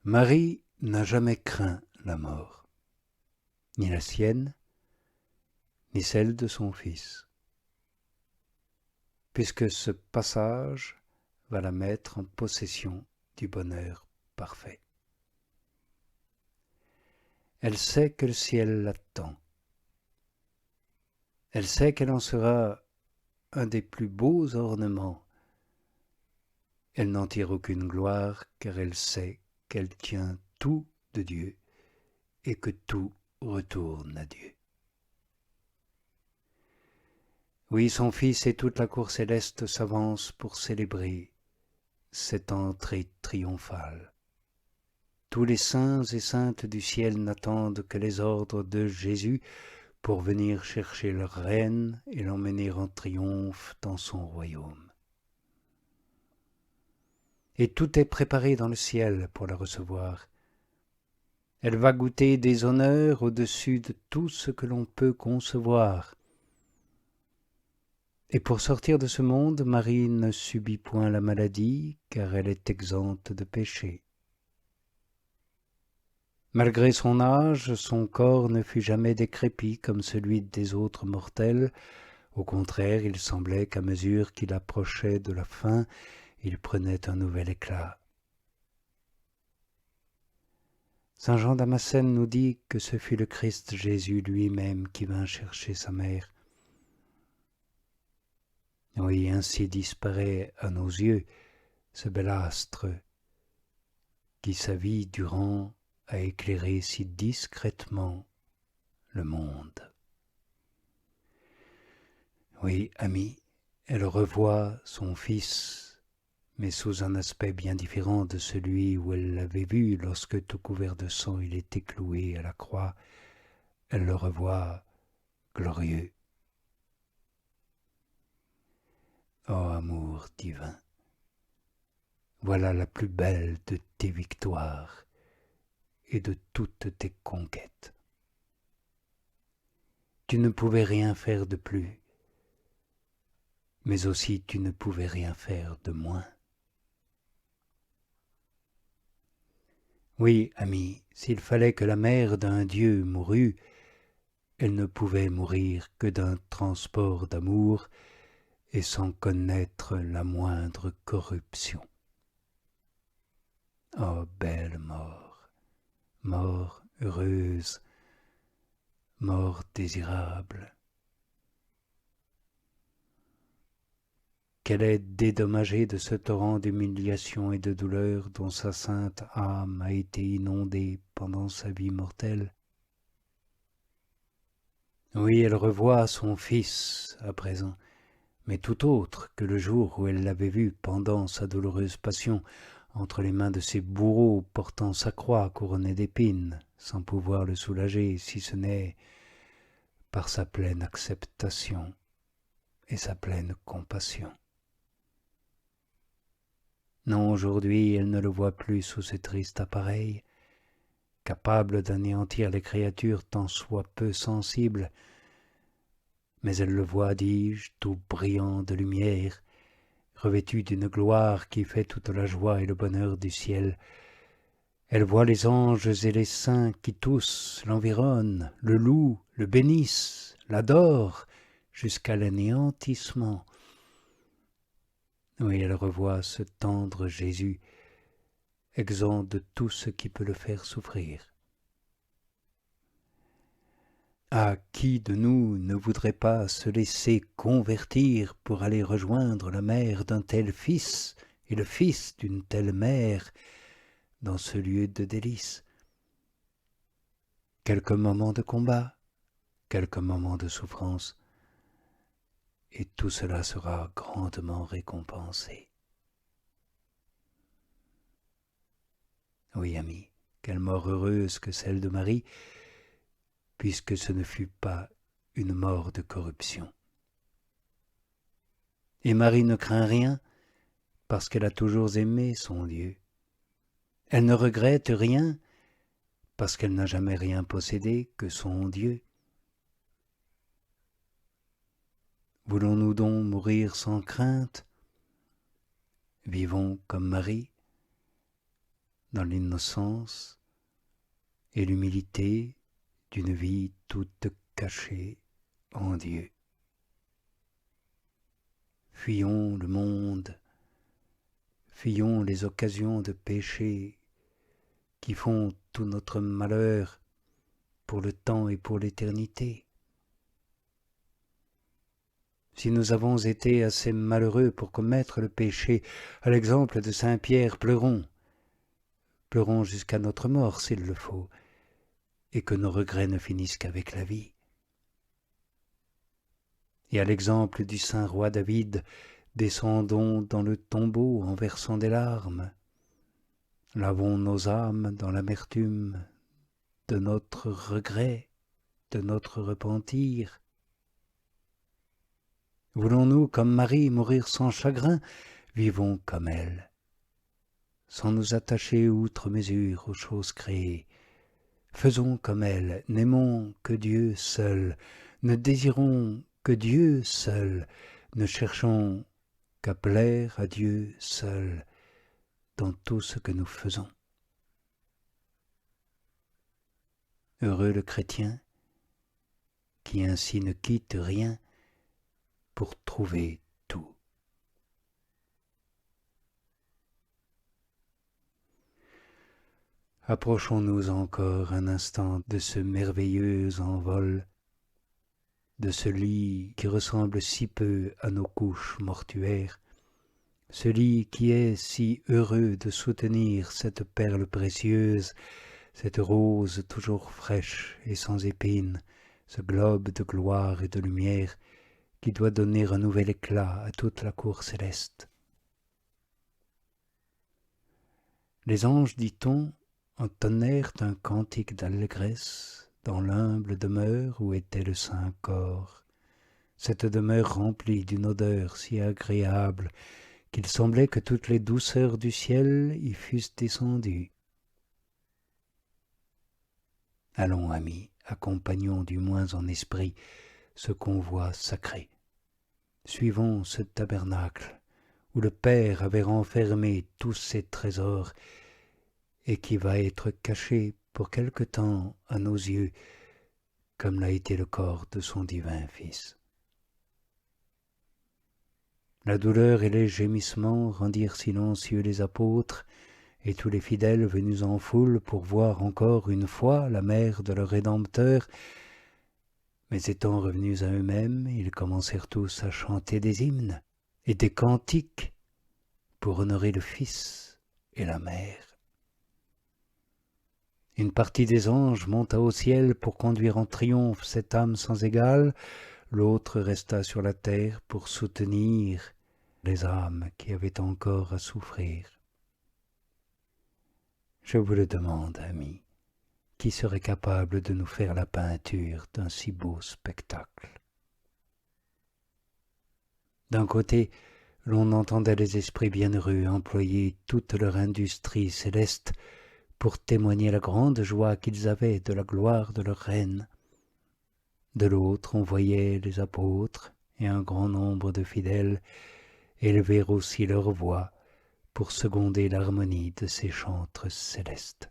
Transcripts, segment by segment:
Marie n'a jamais craint la mort, ni la sienne, ni celle de son Fils, puisque ce passage va la mettre en possession du bonheur parfait. Elle sait que le ciel l'attend. Elle sait qu'elle en sera un des plus beaux ornements. Elle n'en tire aucune gloire, car elle sait qu'elle tient tout de Dieu et que tout retourne à Dieu. Oui, son Fils et toute la cour céleste s'avancent pour célébrer cette entrée triomphale. Tous les saints et saintes du ciel n'attendent que les ordres de Jésus pour venir chercher leur reine et l'emmener en triomphe dans son royaume. Et tout est préparé dans le ciel pour la recevoir. Elle va goûter des honneurs au-dessus de tout ce que l'on peut concevoir. Et pour sortir de ce monde, Marie ne subit point la maladie, car elle est exempte de péché. Malgré son âge, son corps ne fut jamais décrépit comme celui des autres mortels. Au contraire, il semblait qu'à mesure qu'il approchait de la fin, il prenait un nouvel éclat. Saint Jean Damascène nous dit que ce fut le Christ Jésus lui-même qui vint chercher sa mère. Oui, ainsi disparaît à nos yeux ce bel astre qui sa vie durant a éclairé si discrètement le monde. Oui, ami, elle revoit son Fils, mais sous un aspect bien différent de celui où elle l'avait vu lorsque, tout couvert de sang, il était cloué à la croix. Elle le revoit glorieux. Ô amour divin, voilà la plus belle de tes victoires et de toutes tes conquêtes. Tu ne pouvais rien faire de plus, mais aussi tu ne pouvais rien faire de moins. Oui, ami, s'il fallait que la mère d'un Dieu mourût, elle ne pouvait mourir que d'un transport d'amour et sans connaître la moindre corruption. Oh, belle mort, mort heureuse, mort désirable. Qu'elle est dédommagée de ce torrent d'humiliation et de douleur dont sa sainte âme a été inondée pendant sa vie mortelle. Oui, elle revoit son Fils à présent, mais tout autre que le jour où elle l'avait vu pendant sa douloureuse passion, entre les mains de ses bourreaux portant sa croix couronnée d'épines, sans pouvoir le soulager, si ce n'est par sa pleine acceptation et sa pleine compassion. Non, aujourd'hui, elle ne le voit plus sous ce triste appareil, capable d'anéantir les créatures tant soit peu sensibles, mais elle le voit, dis-je, tout brillant de lumière, revêtu d'une gloire qui fait toute la joie et le bonheur du ciel. Elle voit les anges et les saints qui tous l'environnent, le louent, le bénissent, l'adorent, jusqu'à l'anéantissement. Oui, elle revoit ce tendre Jésus, exempt de tout ce qui peut le faire souffrir. Ah, qui de nous ne voudrait pas se laisser convertir pour aller rejoindre la mère d'un tel fils et le fils d'une telle mère dans ce lieu de délices? Quelques moments de combat, quelques moments de souffrance, et tout cela sera grandement récompensé. Oui, ami, quelle mort heureuse que celle de Marie, puisque ce ne fut pas une mort de corruption. Et Marie ne craint rien, parce qu'elle a toujours aimé son Dieu. Elle ne regrette rien, parce qu'elle n'a jamais rien possédé que son Dieu. Voulons-nous donc mourir sans crainte? Vivons comme Marie, dans l'innocence et l'humilité d'une vie toute cachée en Dieu. Fuyons le monde, fuyons les occasions de péché qui font tout notre malheur pour le temps et pour l'éternité. Si nous avons été assez malheureux pour commettre le péché, à l'exemple de saint Pierre, pleurons jusqu'à notre mort s'il le faut, et que nos regrets ne finissent qu'avec la vie. Et à l'exemple du saint roi David, descendons dans le tombeau en versant des larmes. Lavons nos âmes dans l'amertume de notre regret, de notre repentir. Voulons-nous, comme Marie, mourir sans chagrin? Vivons comme elle, sans nous attacher outre mesure aux choses créées. Faisons comme elle, n'aimons que Dieu seul, ne désirons que Dieu seul, ne cherchons qu'à plaire à Dieu seul dans tout ce que nous faisons. Heureux le chrétien qui ainsi ne quitte rien pour trouver tout. Approchons-nous encore un instant de ce merveilleux envol, de ce lit qui ressemble si peu à nos couches mortuaires, ce lit qui est si heureux de soutenir cette perle précieuse, cette rose toujours fraîche et sans épines, ce globe de gloire et de lumière qui doit donner un nouvel éclat à toute la cour céleste. Les anges, dit-on, entonnèrent un cantique d'allégresse dans l'humble demeure où était le saint corps, cette demeure remplie d'une odeur si agréable qu'il semblait que toutes les douceurs du ciel y fussent descendues. Allons, amis, accompagnons du moins en esprit ce convoi sacré. Suivons ce tabernacle où le Père avait renfermé tous ses trésors et qui va être caché pour quelque temps à nos yeux, comme l'a été le corps de son divin Fils. La douleur et les gémissements rendirent silencieux les apôtres et tous les fidèles venus en foule pour voir encore une fois la mère de leur Rédempteur. Mais étant revenus à eux-mêmes, ils commencèrent tous à chanter des hymnes et des cantiques pour honorer le Fils et la mère. Une partie des anges monta au ciel pour conduire en triomphe cette âme sans égale, l'autre resta sur la terre pour soutenir les âmes qui avaient encore à souffrir. Je vous le demande, amis, qui serait capable de nous faire la peinture d'un si beau spectacle? D'un côté, l'on entendait les esprits bienheureux employer toute leur industrie céleste pour témoigner la grande joie qu'ils avaient de la gloire de leur reine. De l'autre, on voyait les apôtres et un grand nombre de fidèles élever aussi leur voix pour seconder l'harmonie de ces chantres célestes.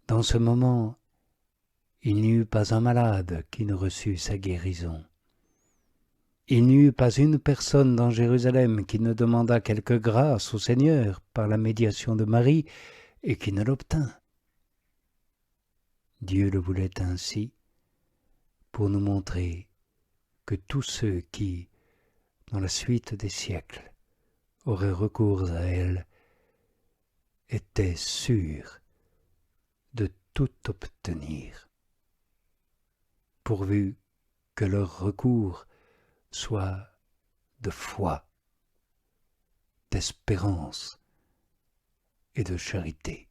Dans ce moment, il n'y eut pas un malade qui ne reçut sa guérison. Il n'y eut pas une personne dans Jérusalem qui ne demanda quelque grâce au Seigneur par la médiation de Marie et qui ne l'obtint. Dieu le voulait ainsi pour nous montrer que tous ceux qui, dans la suite des siècles, auraient recours à elle, étaient sûrs de tout obtenir, pourvu que leur recours soit de foi, d'espérance et de charité.